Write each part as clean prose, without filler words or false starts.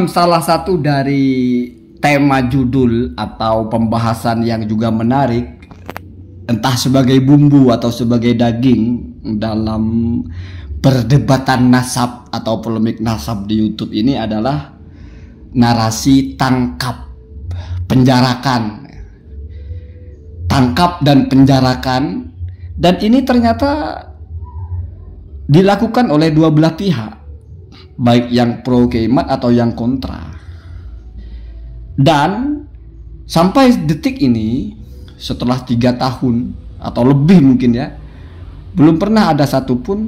Salah satu dari tema judul atau pembahasan yang juga menarik, entah sebagai bumbu atau sebagai daging dalam perdebatan nasab atau polemik nasab di YouTube ini adalah narasi tangkap, penjarakan. Tangkap dan penjarakan, dan ini ternyata dilakukan oleh dua belah pihak, baik yang pro Keimat atau yang kontra. Dan sampai detik ini, setelah 3 tahun atau lebih mungkin ya, belum pernah ada satupun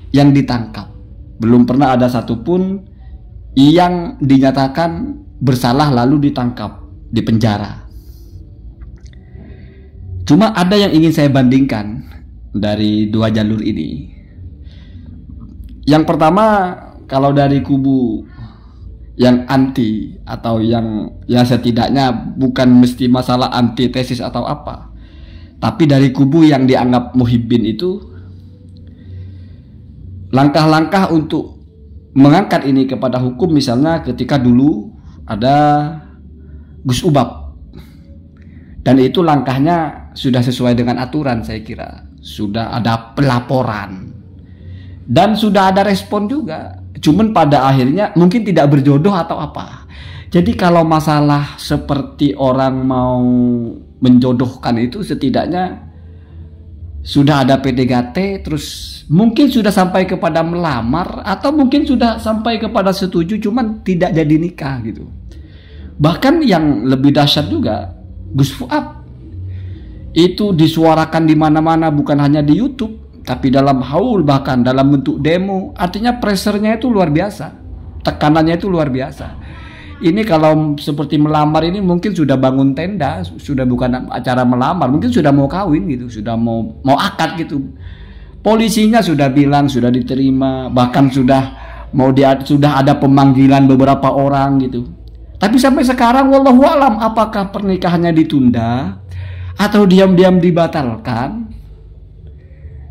yang ditangkap, belum pernah ada satupun yang dinyatakan bersalah lalu ditangkap, dipenjara. Cuma ada yang ingin saya bandingkan dari dua jalur ini. Yang pertama, kalau dari kubu yang anti atau yang ya setidaknya bukan mesti masalah antitesis atau apa, tapi dari kubu yang dianggap muhibbin itu, langkah-langkah untuk mengangkat ini kepada hukum, misalnya ketika dulu ada Gus Ubab, dan itu langkahnya sudah sesuai dengan aturan, saya kira sudah ada pelaporan dan sudah ada respon juga. Cuman pada akhirnya mungkin tidak berjodoh atau apa. Jadi kalau masalah seperti orang mau menjodohkan itu, setidaknya sudah ada PDKT, terus mungkin sudah sampai kepada melamar, atau mungkin sudah sampai kepada setuju cuman tidak jadi nikah gitu. Bahkan yang lebih dahsyat juga, Gus Fuad itu disuarakan di mana-mana, bukan hanya di YouTube, tapi dalam haul, bahkan dalam bentuk demo. Artinya pressernya itu luar biasa, tekanannya itu luar biasa. Ini kalau seperti melamar ini mungkin sudah bangun tenda, sudah bukan acara melamar, mungkin sudah mau kawin gitu, sudah mau akad gitu. Polisinya sudah bilang sudah diterima, bahkan sudah sudah ada pemanggilan beberapa orang gitu. Tapi sampai sekarang wallahu alam, apakah pernikahannya ditunda atau diam-diam dibatalkan?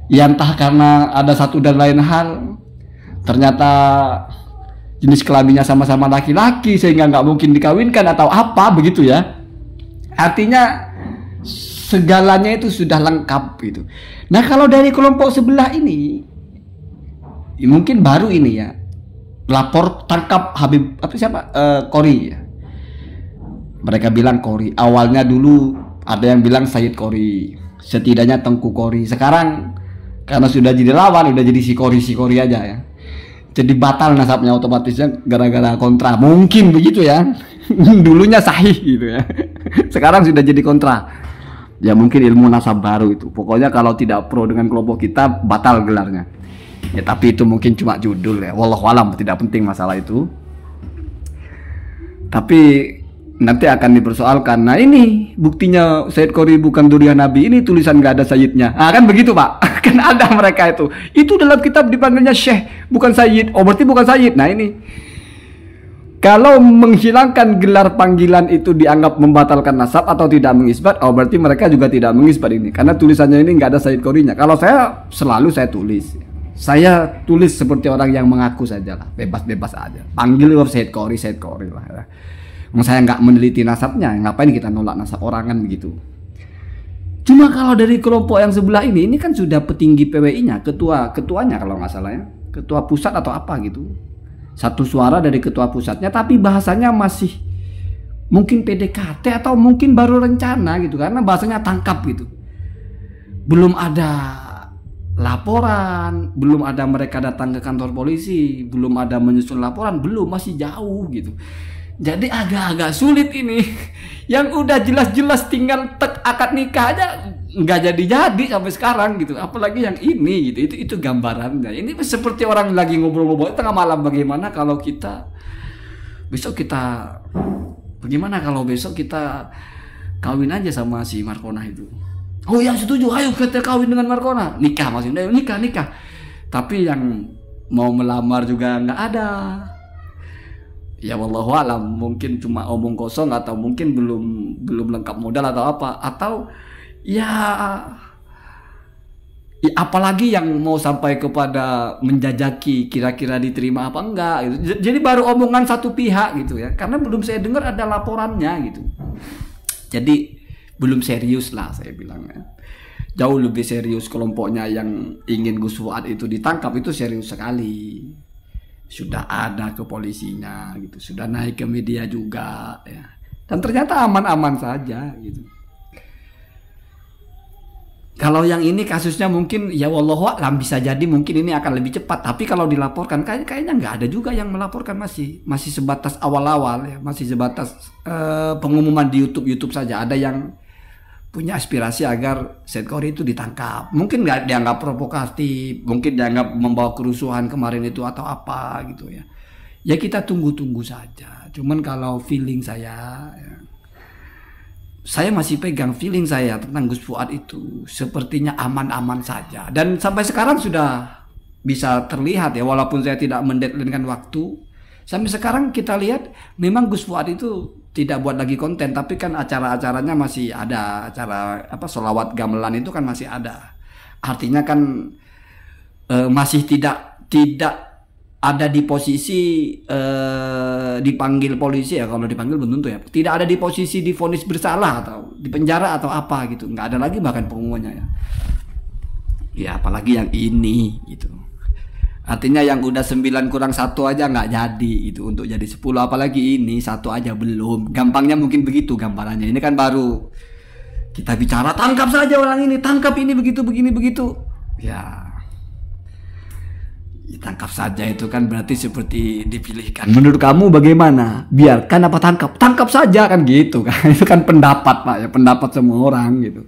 Ya entah karena ada satu dan lain hal, ternyata jenis kelaminnya sama-sama laki-laki sehingga nggak mungkin dikawinkan atau apa begitu ya. Artinya segalanya itu sudah lengkap gitu. Nah kalau dari kelompok sebelah ini, mungkin baru ini ya, lapor tangkap Habib Qori ya. Mereka bilang Qori. Awalnya dulu ada yang bilang Sayyid Qori, setidaknya Tengku Qori. Sekarang karena sudah jadi lawan, udah jadi si Qori aja ya. Jadi batal nasabnya otomatisnya gara-gara kontra. Mungkin begitu ya. Dulunya sahih gitu ya. Sekarang sudah jadi kontra. Ya mungkin ilmu nasab baru itu. Pokoknya kalau tidak pro dengan kelompok kita, batal gelarnya. Ya tapi itu mungkin cuma judul ya. Wallahualam, tidak penting masalah itu. Tapi nanti akan dipersoalkan. Nah ini buktinya Sayyid Qori bukan durian Nabi, ini tulisan nggak ada Sayyidnya. Kan begitu Pak. Kan ada mereka itu. Itu dalam kitab dipanggilnya Syekh, bukan Sayyid. Oh berarti bukan Sayyid. Nah ini, kalau menghilangkan gelar panggilan itu dianggap membatalkan nasab atau tidak mengisbat, oh berarti mereka juga tidak mengisbat ini, karena tulisannya ini nggak ada Sayyid Qorinya. Kalau saya selalu saya tulis seperti orang yang mengaku saja lah, bebas-bebas aja. Panggil Sayyid Qori lah ya. Saya nggak meneliti nasabnya, ngapain kita nolak nasab orang kan begitu. Cuma kalau dari kelompok yang sebelah ini kan sudah petinggi PWI-nya, ketuanya kalau nggak salah ya, ketua pusat atau apa gitu. Satu suara dari ketua pusatnya, tapi bahasanya masih mungkin PDKT atau mungkin baru rencana gitu, karena bahasanya tangkap gitu. Belum ada laporan, belum ada mereka datang ke kantor polisi, belum ada menyusun laporan, belum, masih jauh gitu. Jadi agak-agak sulit ini. Yang udah jelas-jelas tinggal akad nikah aja nggak jadi sampai sekarang gitu. Apalagi yang ini gitu. Itu gambarannya. Ini seperti orang lagi ngobrol-ngobrol tengah malam, bagaimana kalau besok kita kawin aja sama si Markona itu. Oh yang setuju, ayo kita kawin dengan Markona. Nikah maksudnya, nikah. Tapi yang mau melamar juga nggak ada. Ya wallahu alam, mungkin cuma omong kosong atau mungkin belum lengkap modal atau apa, atau ya apalagi yang mau sampai kepada menjajaki kira-kira diterima apa enggak gitu. Jadi baru omongan satu pihak gitu ya, karena belum saya dengar ada laporannya gitu. Jadi belum serius lah saya bilang ya. Jauh lebih serius kelompoknya yang ingin Gus Fuad itu ditangkap, itu serius sekali. Sudah ada ke polisinya gitu, sudah naik ke media juga ya. Dan ternyata aman-aman saja gitu. Kalau yang ini kasusnya mungkin ya wallahu a'lam, bisa jadi mungkin ini akan lebih cepat. Tapi kalau dilaporkan kayaknya nggak ada juga yang melaporkan, masih sebatas awal-awal ya, masih sebatas pengumuman di YouTube saja. Ada yang punya aspirasi agar Said Khoury itu ditangkap. Mungkin nggak dianggap provokatif, mungkin dianggap membawa kerusuhan kemarin itu atau apa gitu ya. Ya kita tunggu-tunggu saja. Cuman kalau feeling saya ya, saya masih pegang feeling saya tentang Gus Fuad itu sepertinya aman-aman saja. Dan sampai sekarang sudah bisa terlihat ya, walaupun saya tidak mendeadline-kan waktu. Sampai sekarang kita lihat memang Gus Fuad itu tidak buat lagi konten, tapi kan acara-acaranya masih ada. Acara apa sholawat gamelan itu kan masih ada. Artinya kan masih tidak ada di posisi dipanggil polisi ya. Kalau dipanggil belum tentu ya, tidak ada di posisi divonis bersalah atau di penjara atau apa gitu, nggak ada lagi bahkan pengumumannya ya. Ya apalagi yang ini gitu, artinya yang udah 9 kurang 1 aja nggak jadi itu untuk jadi 10, apalagi ini 1 aja belum. Gampangnya mungkin begitu gambarannya. Ini kan baru kita bicara tangkap saja orang ini, tangkap ini begitu begini begitu ya. Tangkap saja itu kan berarti seperti dipilihkan. Menurut kamu bagaimana? Biarkan apa tangkap? Tangkap saja kan gitu kan. Itu kan pendapat Pak ya, pendapat semua orang gitu.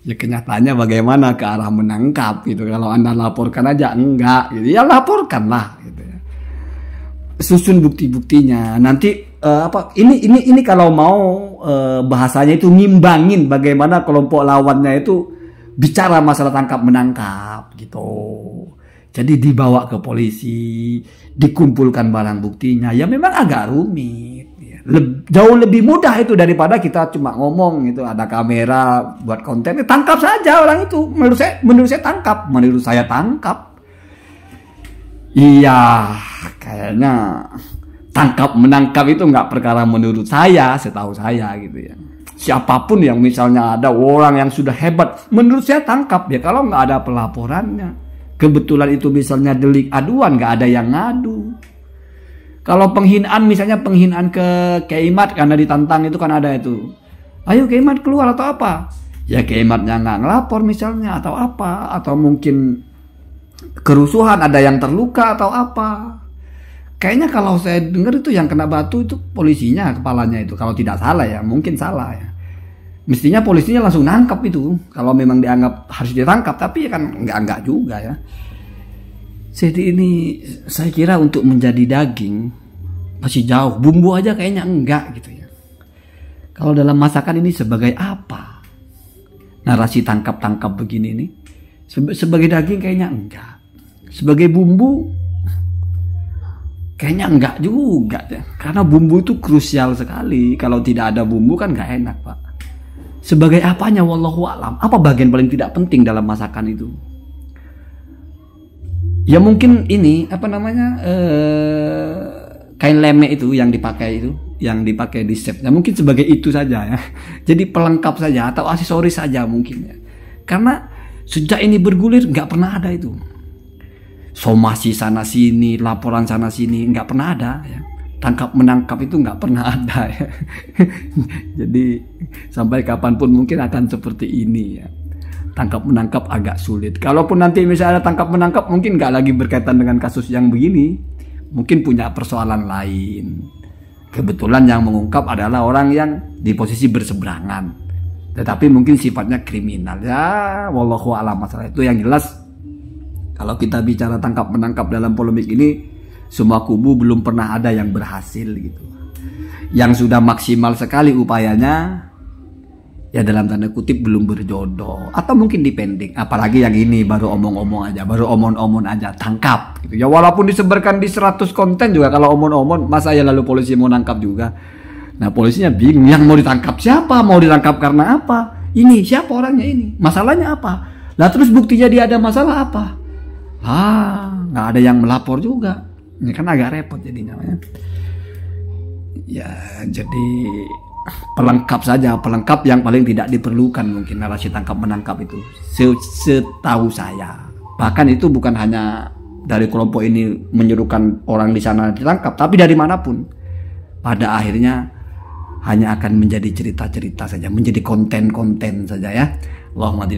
Ya kenyataannya bagaimana ke arah menangkap gitu. Kalau Anda laporkan aja enggak gitu. Ya laporkanlah gitu ya. Susun bukti-buktinya. Nanti ini kalau mau bahasanya itu ngimbangin bagaimana kelompok lawannya itu bicara masalah tangkap menangkap gitu. Jadi dibawa ke polisi, dikumpulkan barang buktinya. Ya memang agak rumit. Ya. Jauh lebih mudah itu daripada kita cuma ngomong gitu. Ada kamera buat konten, tangkap saja orang itu. Menurut saya tangkap. Menurut saya tangkap. Iya, kayaknya tangkap menangkap itu nggak perkara menurut saya, setahu saya gitu ya. Siapapun yang misalnya ada orang yang sudah hebat, menurut saya tangkap ya. Kalau nggak ada pelaporannya. Kebetulan itu misalnya delik aduan, nggak ada yang ngadu. Kalau penghinaan, misalnya penghinaan ke Keimat karena ditantang itu kan ada itu. Ayo Keimat keluar atau apa? Ya Keimatnya nggak ngelapor misalnya atau apa. Atau mungkin kerusuhan, ada yang terluka atau apa. Kayaknya kalau saya dengar itu yang kena batu itu polisinya, kepalanya itu. Kalau tidak salah ya, mungkin salah ya. Mestinya polisinya langsung nangkap itu kalau memang dianggap harus ditangkap, tapi ya kan enggak juga ya. Jadi ini saya kira untuk menjadi daging masih jauh, bumbu aja kayaknya enggak gitu ya. Kalau dalam masakan ini sebagai apa? Narasi tangkap-tangkap begini nih. Sebagai daging kayaknya enggak. Sebagai bumbu kayaknya enggak juga ya. Karena bumbu itu krusial sekali. Kalau tidak ada bumbu kan enggak enak, Pak. Sebagai apanya wallahu alam? Apa bagian paling tidak penting dalam masakan itu? Ya mungkin ini apa namanya kain leme itu yang dipakai di chef. Ya mungkin sebagai itu saja ya. Jadi pelengkap saja atau aksesoris saja mungkin ya. Karena sejak ini bergulir nggak pernah ada itu. Somasi sana sini, laporan sana sini nggak pernah ada ya. Tangkap menangkap itu nggak pernah ada ya. Jadi sampai kapanpun mungkin akan seperti ini ya. Tangkap menangkap agak sulit. Kalaupun nanti misalnya tangkap menangkap mungkin nggak lagi berkaitan dengan kasus yang begini, mungkin punya persoalan lain. Kebetulan yang mengungkap adalah orang yang di posisi berseberangan, tetapi mungkin sifatnya kriminal ya. Wallahu a'lam masalah itu. Yang jelas kalau kita bicara tangkap menangkap dalam polemik ini, semua kubu belum pernah ada yang berhasil gitu. Yang sudah maksimal sekali upayanya ya dalam tanda kutip belum berjodoh atau mungkin dipending. Apalagi yang ini baru omong-omong aja, baru omong-omong aja tangkap gitu. Ya walaupun disebarkan di 100 konten juga kalau omong-omong, masa ya lalu polisi mau nangkap juga. Nah polisinya bingung, yang mau ditangkap siapa, mau ditangkap karena apa, ini siapa orangnya, ini masalahnya apa. Lah terus buktinya dia ada masalah apa? Nggak ada yang melapor juga. Ini kan agak repot jadinya. Ya, jadi pelengkap saja, pelengkap yang paling tidak diperlukan mungkin narasi tangkap menangkap itu. Setahu saya. Bahkan itu bukan hanya dari kelompok ini menyuruhkan orang di sana ditangkap, tapi dari manapun. Pada akhirnya hanya akan menjadi cerita-cerita saja, menjadi konten-konten saja ya. Allahumma